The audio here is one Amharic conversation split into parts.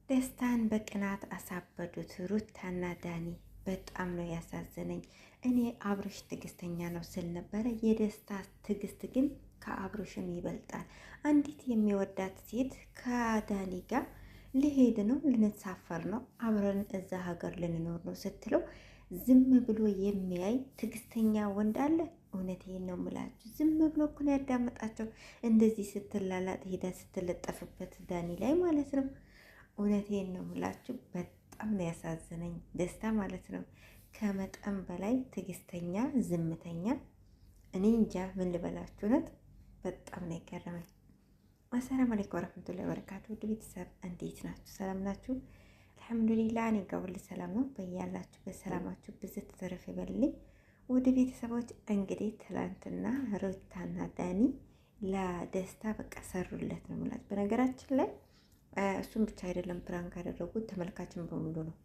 ደስታን በቅናት አሳበዱት ሩታና ዳኒ። በጣም ነው ያሳዘነኝ። እኔ አብርሽ ትዕግስተኛ ነው ስል ነበረ። የደስታ ትዕግስት ግን ከአብርሽም ይበልጣል። አንዲት የሚወዳት ሴት ከዳኒ ጋር ሊሄድ ነው፣ ልንሳፈር ነው፣ አብረን እዛ ሀገር ልንኖር ነው ስትለው ዝም ብሎ የሚያይ ትዕግስተኛ ወንድ አለ? እውነቴን ነው የምላችሁ። ዝም ብሎ እኮ ነው ያዳመጣቸው። እንደዚህ ስትላላጥ ሄዳ ስትለጠፍበት ዳኒ ላይ ማለት ነው። እውነቴን ነው የምላችሁ። በጣም ነው ያሳዘነኝ ደስታ ማለት ነው። ከመጠን በላይ ትዕግስተኛ፣ ዝምተኛ። እኔ እንጃ ምን ልበላችሁ። እውነት በጣም ነው የገረመኝ። አሰላሙ አለይኩም ወረህመቱላሂ ወበረካቱ። ውድ ቤተሰብ እንዴት ናችሁ? ሰላም ናችሁ? አልሐምዱሊላህ እኔ ጋር ሁሉ ሰላም ነው። በያላችሁ በሰላማችሁ ብዝት ተረፍ ይበልልኝ። ውድ ቤተሰቦች እንግዲህ ትላንትና ሩታና ዳኒ ለደስታ በቃ ሰሩለት ነው የምላችሁ። በነገራችን ላይ እሱም ብቻ አይደለም ፕራንክ ያደረጉት፣ ተመልካችን በሙሉ ነው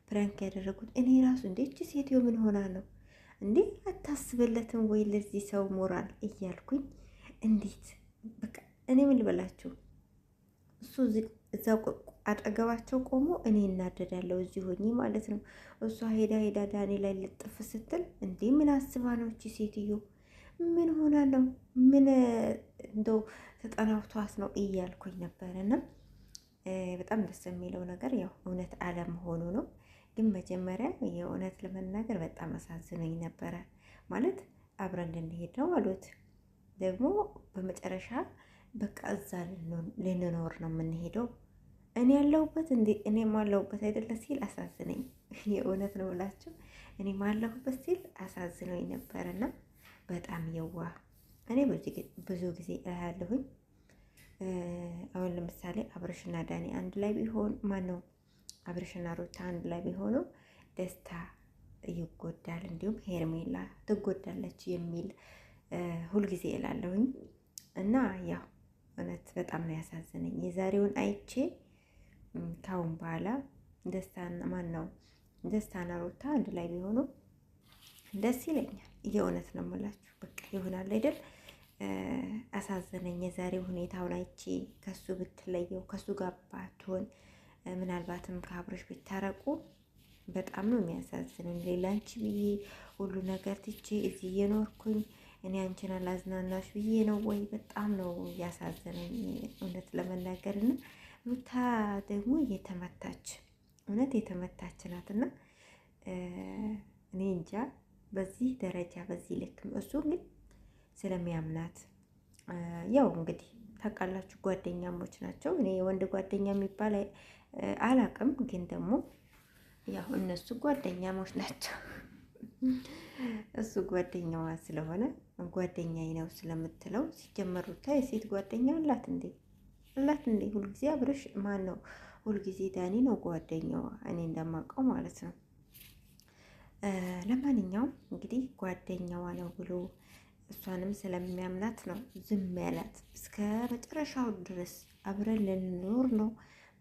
ፕራንክ ያደረጉት። እኔ ራሱ እንዴ እቺ ሴትዮ ምን ሆና ነው እንዴ አታስብለትም ወይ ለዚህ ሰው ሞራል እያልኩኝ እንዴት በቃ እኔ ምን ልበላችሁ። እሱ እዛው አጠገባቸው ቆሞ እኔ እናደዳለሁ እዚህ ሆኜ ማለት ነው። እሷ ሄዳ ዳኒ ላይ ልጥፍ ስትል እንዴ ምን አስባ ነው እቺ ሴትዮ? ምን ሆና ነው? ምን እንደው ተጠናውቷት ነው እያልኩኝ ነበርና በጣም ደስ የሚለው ነገር ያው እውነት አለመሆኑ ነው። ግን መጀመሪያ የእውነት ለመናገር በጣም አሳዝኖኝ ነበረ። ማለት አብረን እንድንሄድ ነው አሉት። ደግሞ በመጨረሻ በቃ እዛ ልንኖር ነው የምንሄደው፣ እኔ ያለሁበት እንዴ እኔም አለሁበት አይደለ ሲል አሳዝነኝ። የእውነት ነው ብላችሁ እኔም አለሁበት ሲል አሳዝኖኝ ነበረና በጣም የዋህ። እኔ ብዙ ጊዜ እላለሁኝ አሁን ለምሳሌ አብርሽና ዳኒ አንድ ላይ ቢሆን ነው አብርሽና ሩታ አንድ ላይ ቢሆኑ ደስታ ይጎዳል፣ እንዲሁም ሄርሜላ ትጎዳለች የሚል ሁልጊዜ እላለሁኝ። እና ያው እውነት በጣም ነው ያሳዘነኝ የዛሬውን አይቼ። ካሁን በኋላ ደስታና ሩታ አንድ ላይ ቢሆኑ ደስ ይለኛል። የእውነት ነው የምላችሁ። በቃ ይሆናል አይደል? አሳዘነኝ የዛሬው ሁኔታውን አይቼ። ከሱ ብትለየው ከሱ ጋር ባትሆን ምናልባትም ከአብረሽ ብታረቁ በጣም ነው የሚያሳዝነኝ። ሌላ አንቺ ብዬ ሁሉ ነገር ትቼ እዚህ እየኖርኩኝ እኔ አንቺን አላዝናናሽ ብዬ ነው ወይ? በጣም ነው ያሳዘነኝ እውነት ለመናገር። እና ሩታ ደግሞ እውነት የተመታች ናትና እኔ እንጃ በዚህ ደረጃ በዚህ ልክም እሱ ግን ስለሚያምናት ያው እንግዲህ ታውቃላችሁ ጓደኛሞች ናቸው። እኔ የወንድ ጓደኛ የሚባል አላቅም፣ ግን ደግሞ ያው እነሱ ጓደኛሞች ናቸው። እሱ ጓደኛዋ ስለሆነ ጓደኛዬ ነው ስለምትለው ሲጀመር ሩታ የሴት ጓደኛ አላት እንዴ? ሁልጊዜ አብርሽ ማን ነው? ሁልጊዜ ዳኒ ነው ጓደኛዋ፣ እኔ እንደማውቀው ማለት ነው። ለማንኛውም እንግዲህ ጓደኛዋ ነው ብሎ እሷንም ስለሚያምናት ነው ዝም ያላት። እስከ መጨረሻው ድረስ አብረን ልንኖር ነው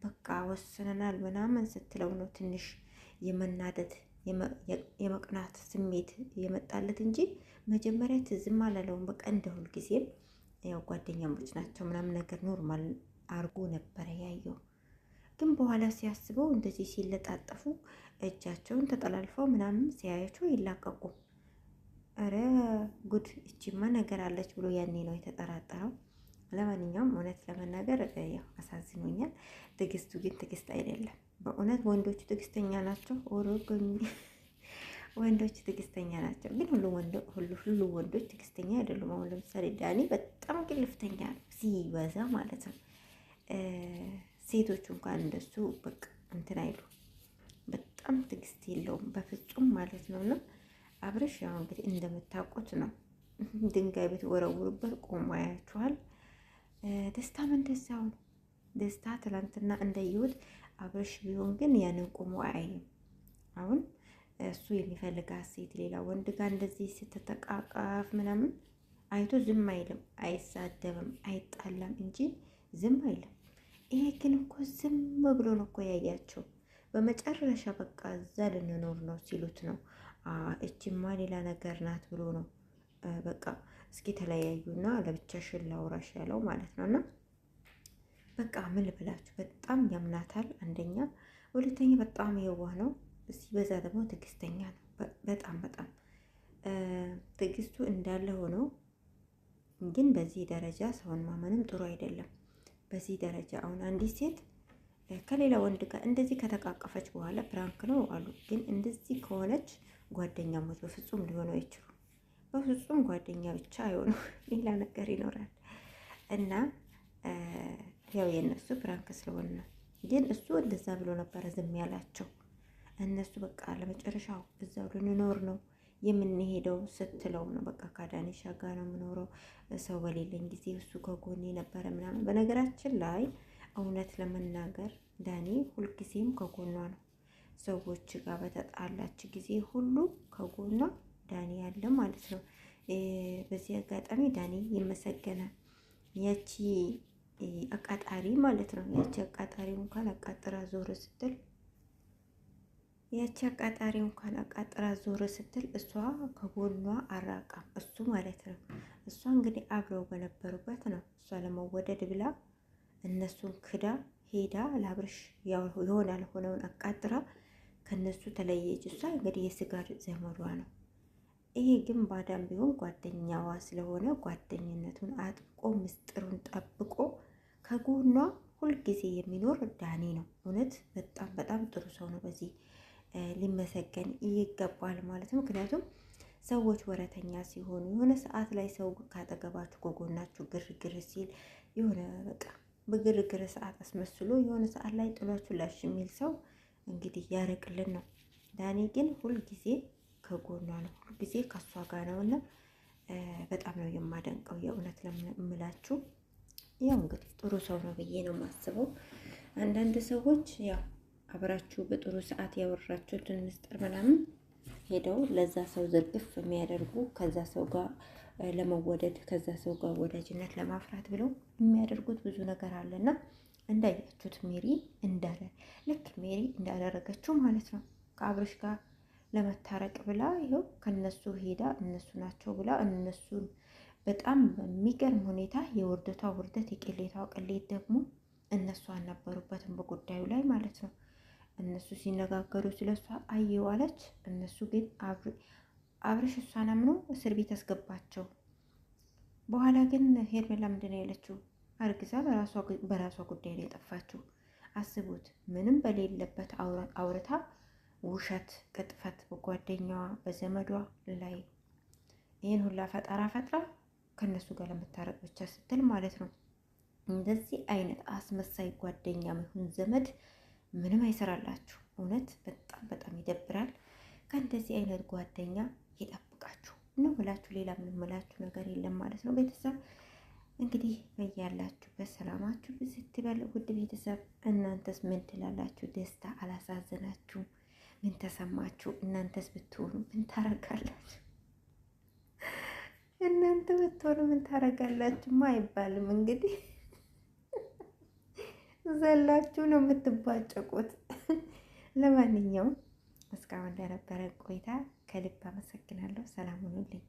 በቃ ወስነናል ምናምን ስትለው ነው ትንሽ የመናደድ የመቅናት ስሜት የመጣለት እንጂ መጀመሪያ ትዝም አላለውም። በቃ እንደ ሁልጊዜም ያው ጓደኛሞች ናቸው ምናምን ነገር ኖርማል አርጎ ነበረ ያየው። ግን በኋላ ሲያስበው እንደዚህ ሲለጣጠፉ እጃቸውን ተጠላልፈው ምናምን ሲያያቸው ይላቀቁ። አረ ጉድ እቺማ ነገር አለች ብሎ ያኔ ነው የተጠራጠረው። ለማንኛውም እውነት ለመናገር ያው አሳዝኖኛል። ትዕግስቱ ግን ትዕግስት አይደለም በእውነት። ወንዶቹ ትዕግስተኛ ናቸው። ኦሮጎኝ ወንዶች ትዕግስተኛ ናቸው፣ ግን ሁሉ ወንዶች ትዕግስተኛ አይደሉም። አሁን ለምሳሌ ዳኒ በጣም ግልፍተኛ ነው ሲበዛ ማለት ነው። ሴቶቹ እንኳን እንደሱ በቃ እንትን አይሉ፣ በጣም ትዕግስት የለውም በፍጹም ማለት ነው። እና አብርሽ ያው እንግዲህ እንደምታውቁት ነው ድንጋይ ብትወረውሩበት ቆሞ ያያችኋል። ደስታም እንደዛው ነው። ደስታ ትላንትና እንደየሁት አብርሽ ቢሆን ግን ያንን ቆሞ አያይም። አሁን እሱ የሚፈልጋት ሴት ሌላ ወንድ ጋር እንደዚህ ስትተቃቃፍ ምናምን አይቶ ዝም አይልም፣ አይሳደብም፣ አይጣላም እንጂ ዝም አይልም። ይሄ ግን እኮ ዝም ብሎ ነው እኮ ያያቸው። በመጨረሻ በቃ እዛ ልንኖር ነው ሲሉት ነው እችማ ሌላ ነገር ናት ብሎ ነው በቃ እስኪ ተለያዩና ለብቻሽን ላውራሽ ያለው ማለት ነው። እና በቃ ምን ልበላችሁ፣ በጣም ያምናታል አንደኛ፣ ሁለተኛ በጣም የዋህ ነው። ሲበዛ ደግሞ ትዕግስተኛ ነው። በጣም በጣም ትዕግስቱ እንዳለ ሆኖ ግን በዚህ ደረጃ ሰውን ማመንም ጥሩ አይደለም። በዚህ ደረጃ አሁን አንዲት ሴት ከሌላ ወንድ ጋር እንደዚህ ከተቃቀፈች በኋላ ፕራንክ ነው አሉ፣ ግን እንደዚህ ከሆነች ጓደኛሞች በፍጹም ሊሆኑ አይችሉም። በፍጹም ጓደኛ ብቻ አይሆኑ፣ ሌላ ነገር ይኖራል። እና ያው የእነሱ ፕራንክ ስለሆነ ነው። ግን እሱ እንደዛ ብሎ ነበረ ዝም ያላቸው። እነሱ በቃ ለመጨረሻው እዛው ልንኖር ነው የምንሄደው ስትለው ነው በቃ ከዳኒሻ ጋር ነው የምኖረው፣ ሰው በሌለኝ ጊዜ እሱ ከጎኔ ነበረ ምናምን። በነገራችን ላይ እውነት ለመናገር ዳኒ ሁልጊዜም ከጎኗ ነው። ሰዎች ጋር በተጣላች ጊዜ ሁሉ ከጎኗ ዳኒ ያለ ማለት ነው። በዚህ አጋጣሚ ዳኒ ይመሰገናል። ያቺ አቃጣሪ ማለት ነው። ያቺ አቃጣሪ እንኳን አቃጥራ ዞር ስትል እሷ ከጎኗ አራቃም እሱ ማለት ነው። እሷ እንግዲህ አብረው በነበሩበት ነው እሷ ለመወደድ ብላ እነሱን ክዳ ሄዳ ለአብርሽ የሆነ ያልሆነውን አቃጥራ ከነሱ ተለየች። እሷ እንግዲህ የስጋ ዘመዷ ነው። ይሄ ግን ባዳም ቢሆን ጓደኛዋ ስለሆነ ጓደኝነቱን አጥብቆ ምስጢሩን ጠብቆ ከጎኗ ሁልጊዜ የሚኖር ዳኒ ነው። እውነት በጣም በጣም ጥሩ ሰው ነው። በዚህ ሊመሰገን ይገባል ማለት ነው። ምክንያቱም ሰዎች ወረተኛ ሲሆኑ የሆነ ሰዓት ላይ ሰው ካጠገባችሁ ከጎናችሁ ግርግር ሲል የሆነ በቃ በግርግር ሰዓት አስመስሎ የሆነ ሰዓት ላይ ጥሏችሁ ላሽ የሚል ሰው እንግዲህ ያርቅልን ነው። ዳኒ ግን ሁልጊዜ ከጎኗ ነው፣ ሁልጊዜ ከሷ ጋር ነው እና በጣም ነው የማደንቀው የእውነት ለምላችሁ። ያው እንግዲህ ጥሩ ሰው ነው ብዬ ነው የማስበው። አንዳንድ ሰዎች ያው አብራችሁ በጥሩ ሰዓት ያወራችሁትን ምስጢር ምናምን ሄደው ለዛ ሰው ዝርግፍ የሚያደርጉ ከዛ ሰው ጋር ለመወደድ ከዛ ሰው ጋር ወዳጅነት ለማፍራት ብለው የሚያደርጉት ብዙ ነገር አለና እንዳያችሁት ሜሪ ልክ ሜሪ እንዳደረገችው ማለት ነው። ከአብርሽ ጋር ለመታረቅ ብላ ይኸው ከነሱ ሄዳ እነሱ ናቸው ብላ እነሱን በጣም በሚገርም ሁኔታ የውርደቷ ውርደት የቅሌቷ ቅሌት ደግሞ እነሱ አልነበሩበትም በጉዳዩ ላይ ማለት ነው። እነሱ ሲነጋገሩ ስለሷ አየው አለች። እነሱ ግን አብርሽ እሷን አምኖ እስር ቤት አስገባቸው። በኋላ ግን ሄርሜላ ምንድን ነው ያለችው? አርግዛ በራሷ ጉዳይ ላይ የጠፋችው። አስቡት፣ ምንም በሌለበት አውርታ ውሸት፣ ቅጥፈት በጓደኛዋ በዘመዷ ላይ ይህን ሁላ ፈጠራ ፈጥራ ከነሱ ጋር ለመታረቅ ብቻ ስትል ማለት ነው። እንደዚህ አይነት አስመሳይ ጓደኛ ይሁን ዘመድ ምንም አይሰራላችሁ። እውነት በጣም በጣም ይደብራል። ከእንደዚህ አይነት ጓደኛ ይጠብቃችሁ ነው ብላችሁ ሌላ ምንም ምላችሁ ነገር የለም ማለት ነው። ቤተሰብ እንግዲህ በያላችሁበት ሰላማችሁ ብዝት ይበል። ውድ ቤተሰብ እናንተስ ምን ትላላችሁ? ደስታ አላሳዘናችሁ? ምን ተሰማችሁ? እናንተስ ብትሆኑ ምን ታረጋላችሁ? እናንተ ብትሆኑ ምን ታረጋላችሁማ አይባልም እንግዲህ ዘላችሁ ነው የምትባጨቁት። ለማንኛውም እስካሁን ለነበረ ቆይታ ከልብ አመሰግናለሁ። ሰላም ሁኑልኝ።